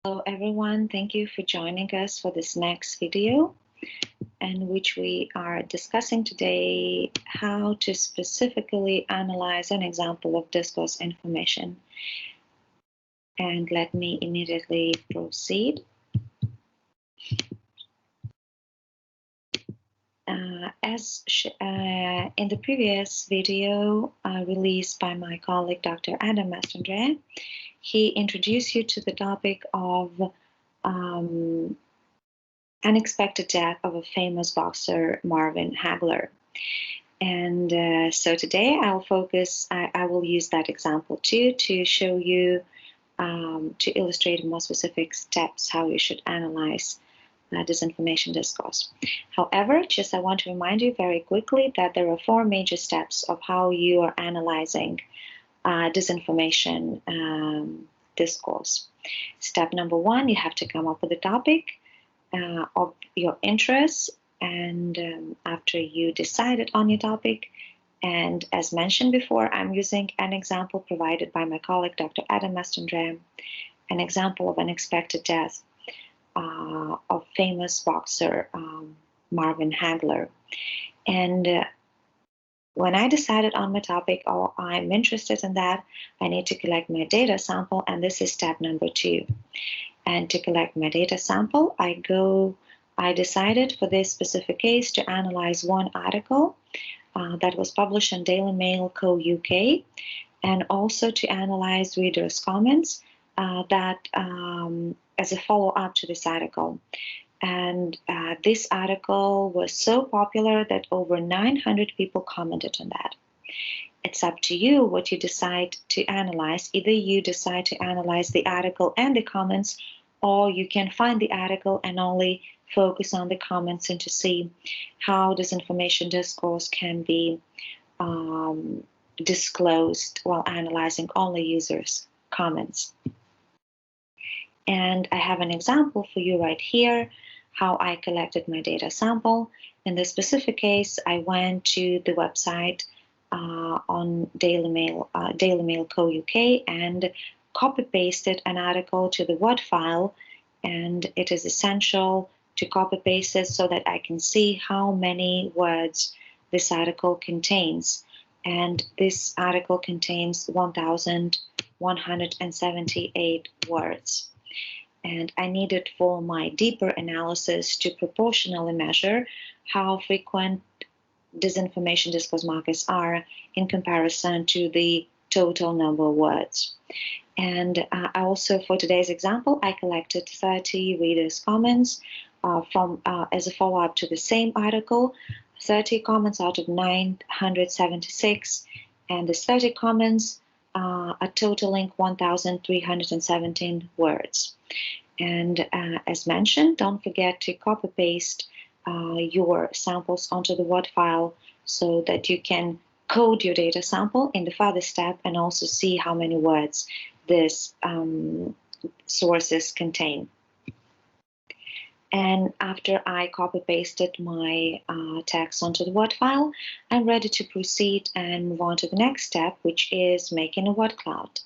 Hello everyone, thank you for joining us for this next video in which we are discussing today how to specifically analyze an example of discourse information. And let me immediately proceed. In the previous video released by my colleague Dr. Adam Mastandre, he introduced you to the topic of unexpected death of a famous boxer, Marvin Hagler. And so today I will use that example too to show you, to illustrate more specific steps how you should analyze disinformation discourse. However, I want to remind you very quickly that there are 4 major steps of how you are analyzing disinformation discourse. Step number 1, you have to come up with a topic of your interest, and after you decided on your topic, and as mentioned before, I'm using an example provided by my colleague Dr. Adam Mastandre, an example of unexpected death of famous boxer Marvin Hagler. And when I decided on my topic, or I'm interested in that, I need to collect my data sample, and this is step number 2. And to collect my data sample, I decided for this specific case to analyze one article that was published in Daily Mail Co. UK, and also to analyze readers' comments as a follow-up to this article. And this article was so popular that over 900 people commented on that. It's up to you what you decide to analyze. Either you decide to analyze the article and the comments, or you can find the article and only focus on the comments and to see how disinformation discourse can be disclosed while analyzing only users' comments. And I have an example for you right here, how I collected my data sample. In this specific case, I went to the website on Daily Mail Co. UK and copy-pasted an article to the Word file, and it is essential to copy-paste it so that I can see how many words this article contains. And this article contains 1,178 words. And I needed for my deeper analysis to proportionally measure how frequent disinformation discourse markers are in comparison to the total number of words. And I also, for today's example, I collected 30 readers' comments as a follow-up to the same article, 30 comments out of 976, and these 30 comments are totaling 1,317 words. And as mentioned, don't forget to copy-paste your samples onto the Word file so that you can code your data sample in the further step and also see how many words these sources contain. And after I copy-pasted my text onto the Word file, I'm ready to proceed and move on to the next step, which is making a word cloud.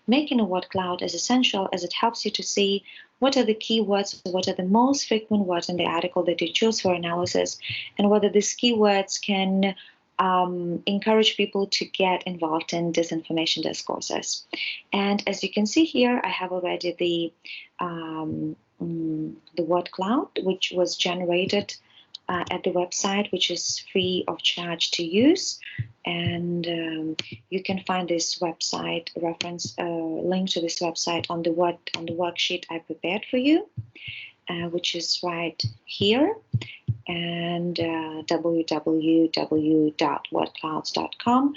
Making a word cloud is essential as it helps you to see what are the keywords, what are the most frequent words in the article that you choose for analysis, and whether these keywords can encourage people to get involved in disinformation discourses. And as you can see here, I have already the word cloud, which was generated at the website, which is free of charge to use. And you can find this website reference link to this website on the worksheet I prepared for you, which is right here, and www.wordclouds.com.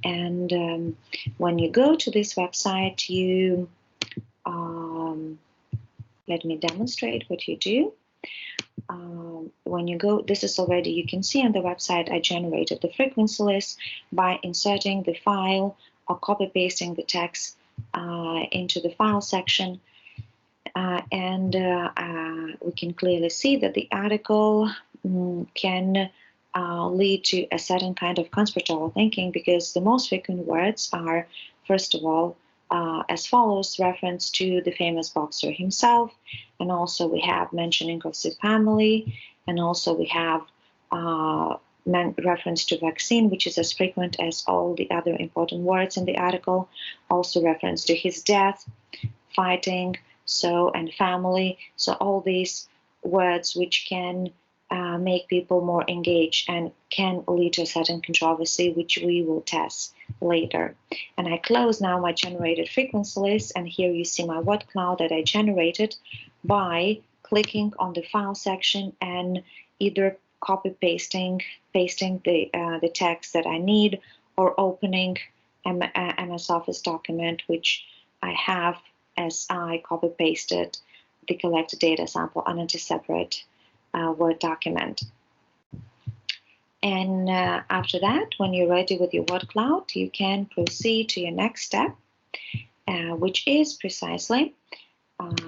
And when you go to this website, you let me demonstrate what you do. When you go, this is already, you can see on the website, I generated the frequency list by inserting the file or copy-pasting the text into the file section. And we can clearly see that the article can lead to a certain kind of conspiratorial thinking, because the most frequent words are, first of all, as follows: reference to the famous boxer himself, and also we have mentioning of his family, and also we have reference to vaccine, which is as frequent as all the other important words in the article. Also reference to his death, fighting, so, and family. So all these words which can make people more engaged and can lead to a certain controversy, which we will test later. And I close now my generated frequency list, and here you see my word cloud that I generated by clicking on the file section and either copy pasting the text that I need, or opening MS Office document which I have as I copy pasted the collected data sample onto a separate Word document. And after that, when you're ready with your word cloud, you can proceed to your next step, which is precisely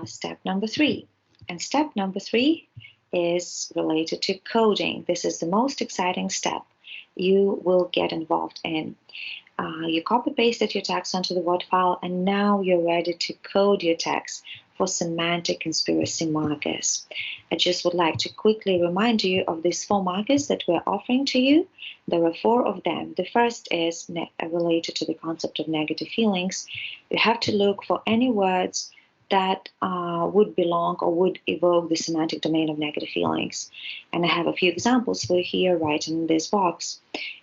step number 3. And step number 3 is related to coding. This is the most exciting step you will get involved in. You copy pasted your text onto the Word file, and now you're ready to code your text for semantic conspiracy markers. I just would like to quickly remind you of these 4 markers that we're offering to you. There are 4 of them. The first is related to the concept of negative feelings. You have to look for any words that would belong or would evoke the semantic domain of negative feelings. And I have a few examples for you here right in this box.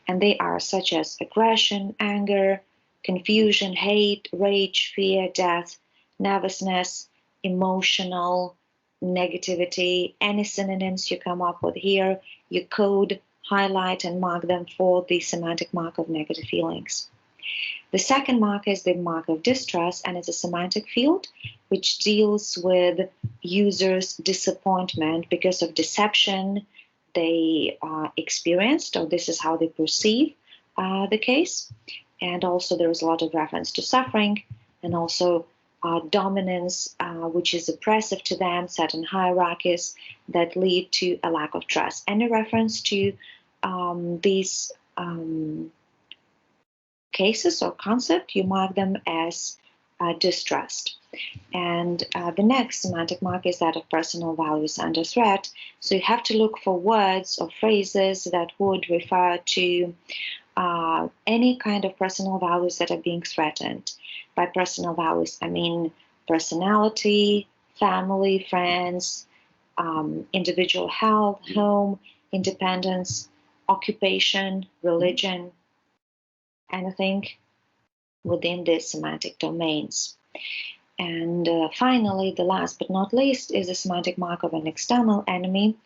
And they are such as aggression, anger, confusion, hate, rage, fear, death, nervousness, emotional, negativity. Any synonyms you come up with here, you code, highlight, and mark them for the semantic mark of negative feelings. The second mark is the mark of distrust, and it's a semantic field which deals with users' disappointment because of deception they experienced, or this is how they perceive the case. And also there is a lot of reference to suffering, and also dominance, which is oppressive to them, certain hierarchies that lead to a lack of trust. Any reference to these cases or concept, you mark them as distrust. And the next semantic mark is that of personal values under threat. So you have to look for words or phrases that would refer to any kind of personal values that are being threatened. By personal values, I mean personality, family, friends, individual health, home, independence, occupation, religion, anything within these semantic domains. And finally, the last but not least is the semantic mark of an external enemy.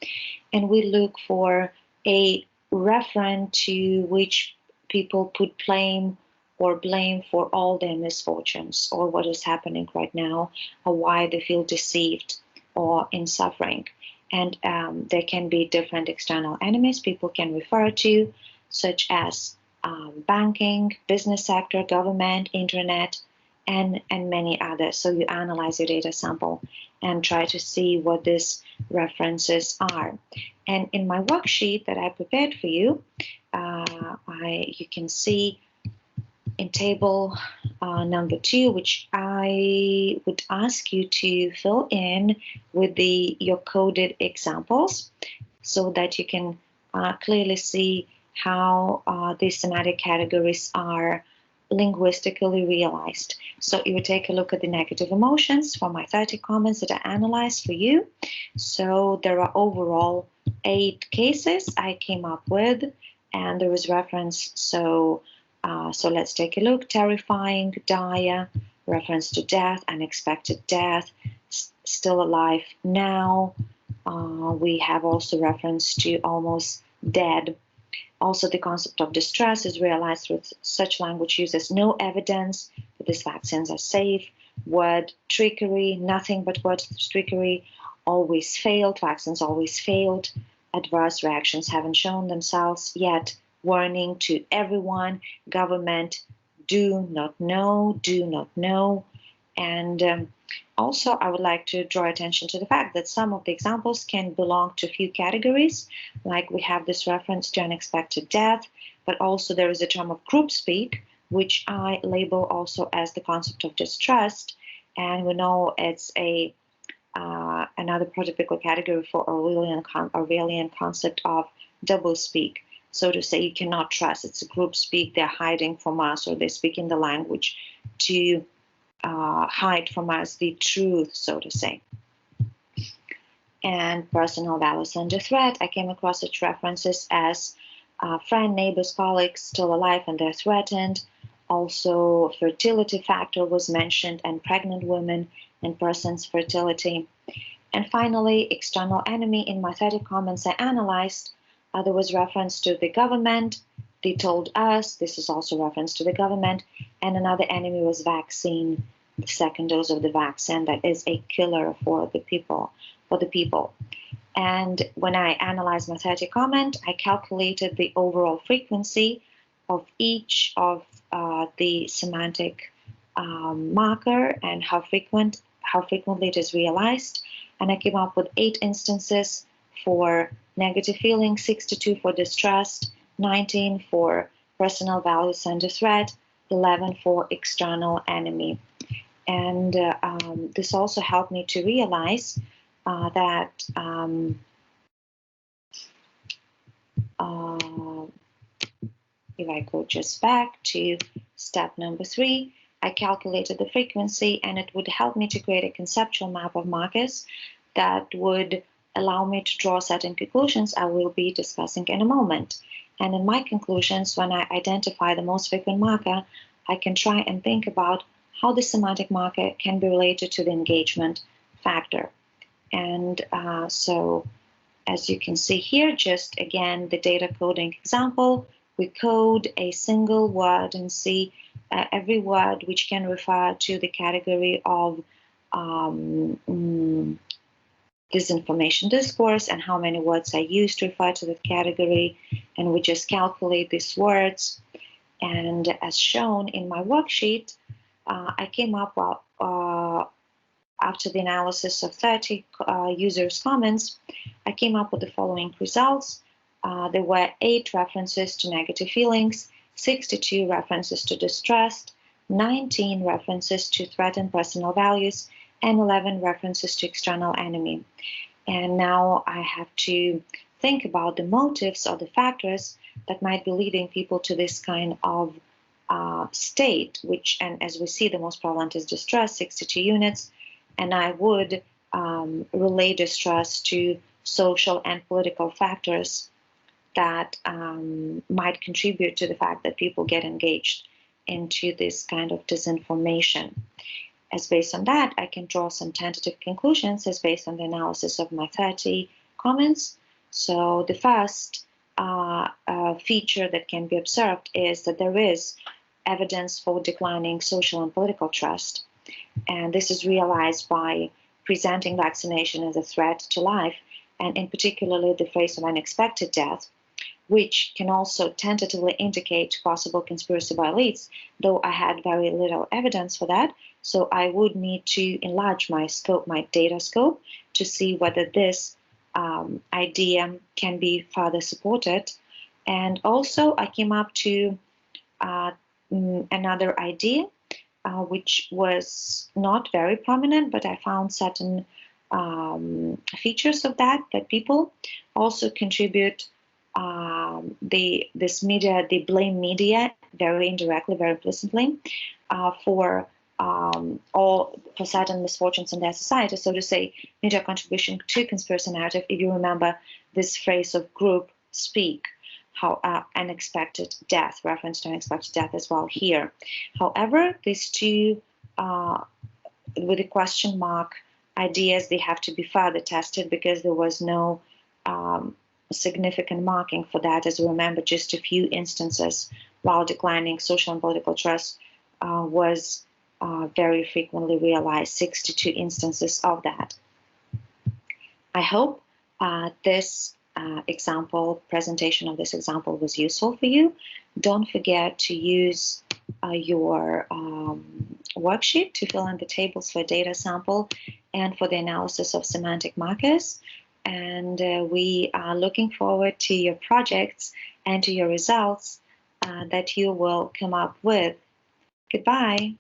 And we look for a referent to which people put blame for all their misfortunes, or what is happening right now, or why they feel deceived or in suffering. And there can be different external enemies people can refer to, such as banking, business sector, government, internet, and many others. So you analyze your data sample and try to see what these references are. And in my worksheet that I prepared for you, you can see in table number 2, which I would ask you to fill in with your coded examples, so that you can clearly see how these semantic categories are linguistically realized. So you would take a look at the negative emotions for my 30 comments that I analyzed for you. So there are overall 8 cases I came up with, and there is reference. So let's take a look. Terrifying, dire, reference to death, unexpected death, still alive now. We have also reference to almost dead. Also, the concept of distress is realized through such language use as no evidence that these vaccines are safe, word trickery, nothing but word trickery, always failed, vaccines always failed, adverse reactions haven't shown themselves yet, warning to everyone, government, do not know. And also, I would like to draw attention to the fact that some of the examples can belong to a few categories, like we have this reference to unexpected death, but also there is a term of group speak, which I label also as the concept of distrust. And we know it's another prototypical category for Orwellian concept of doublespeak. So to say, you cannot trust. It's a group speak. They're hiding from us, or they're speaking the language to hide from us the truth, so to say. And personal values under threat, I came across such references as friend, neighbors, colleagues still alive and they're threatened. Also, fertility factor was mentioned, and pregnant women and persons' fertility. And finally, external enemy. In my 30 comments I analyzed, there was reference to the government. They told us, this is also reference to the government. And another enemy was vaccine, the second dose of the vaccine that is a killer for the people. And when I analyzed my 30 comment, I calculated the overall frequency of each of the semantic marker and how frequently it is realized. And I came up with 8 instances for negative feeling, 62 for distrust, 19 for personal values under threat, 11 for external enemy. And this also helped me to realize that if I go just back to step number 3, I calculated the frequency, and it would help me to create a conceptual map of markers that would allow me to draw certain conclusions I will be discussing in a moment. And in my conclusions, when I identify the most frequent marker, I can try and think about how the semantic marker can be related to the engagement factor. And so, as you can see here, just again, the data coding example, we code a single word and see every word which can refer to the category of disinformation discourse and how many words are used to refer to that category. And we just calculate these words. And as shown in my worksheet, I came up after the analysis of 30 users' comments, I came up with the following results. There were 8 references to negative feelings, 62 references to distrust, 19 references to threatened personal values, and 11 references to external enemy. And now I have to think about the motives or the factors that might be leading people to this kind of state, which, and as we see, the most prevalent is distrust, 62 units. And I would relate distrust to social and political factors that might contribute to the fact that people get engaged into this kind of disinformation. As based on that, I can draw some tentative conclusions as based on the analysis of my 30 comments. So the first feature that can be observed is that there is evidence for declining social and political trust. And this is realized by presenting vaccination as a threat to life, and in particularly the phrase of unexpected death, which can also tentatively indicate possible conspiracy by elites, though I had very little evidence for that. So I would need to enlarge my scope, my data scope, to see whether this idea can be further supported. And also I came up to another idea, which was not very prominent, but I found certain features of that people also contribute this media, they blame media very indirectly, very implicitly for certain misfortunes in their society. So to say, media contribution to conspiracy narrative, if you remember this phrase of group speak, how unexpected death, reference to unexpected death as well here. However, these two, with a question mark ideas, they have to be further tested because there was no significant marking for that. As we remember, just a few instances, while declining social and political trust was very frequently realized, 62 instances of that. I hope this presentation of this example was useful for you. Don't forget to use your worksheet to fill in the tables for data sample and for the analysis of semantic markers. And we are looking forward to your projects and to your results that you will come up with Goodbye.